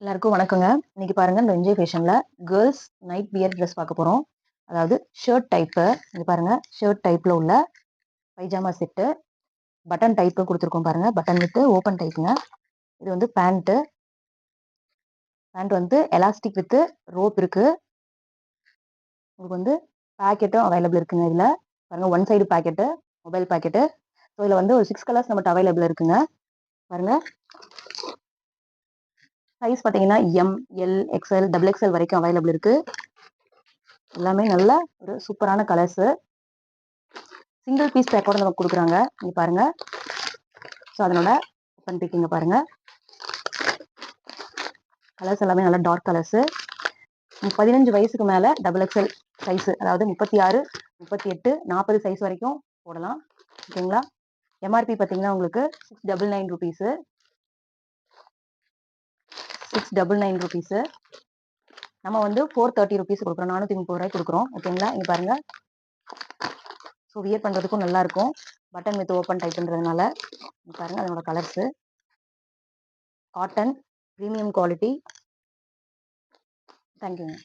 எல்லாருக்கும் வணக்கங்க. இன்னைக்கு பாருங்க இந்த என்ஜாய் ஃபேஷன்ல கேர்ள்ஸ் நைட் வியர் ட்ரெஸ் பார்க்க போறோம். அதாவது ஷர்ட் டைப்பு. இங்க பாருங்க ஷர்ட் டைப்ல உள்ள பைஜாமா செட்டு பட்டன் டைப்பு கொடுத்துருக்கோம் பாருங்க. பட்டன் வித் ஓப்பன் டைப்புங்க. இது வந்து பேண்ட். பேண்ட் வந்து எலாஸ்டிக் வித் ரோப் இருக்கு. உங்களுக்கு வந்து பாக்கெட்டும் அவைலபிள் இருக்குங்க. இதுல பாருங்க one side pocket, mobile pocket. So இதுல வந்து ஒரு 6 கலர்ஸ் நம்மகிட்ட அவைலபிள் இருக்குங்க. பாருங்க சைஸ் பார்த்தீங்கன்னா M, L, XL, double XL வரைக்கும் அவைலபிள் இருக்கு. எல்லாமே நல்ல ஒரு சூப்பரான கலர்ஸ். சிங்கிள் பீஸ் பேக்கோட நமக்கு கொடுக்குறாங்க. இங்க பாருங்க. ஸோ அதனோட ஓப்பன் பிக்கிங்க பாருங்க. கலர்ஸ் எல்லாமே நல்ல டார்க் கலர்ஸ். 15 வயசுக்கு மேல டபுள் எக்ஸ்எல் சைஸ், அதாவது 36, 38, 40 சைஸ் வரைக்கும் போடலாம். ஓகேங்களா? எம்ஆர்பி பார்த்தீங்கன்னா உங்களுக்கு 699 ருபீஸ். 699 ருபீஸ். நம்ம வந்து 430 ருபீஸ் கொடுக்குறோம். 430 ரூபாய் கொடுக்குறோம். ஓகேங்களா? இங்க பாருங்க. ஸோ வியர் பண்றதுக்கும் நல்லா இருக்கும். பட்டன் வித் ஓப்பன் டைப்ன்றதுனால பாருங்க அதனோட கலர்ஸ். Cotton, premium quality. தேங்க்யூங்க.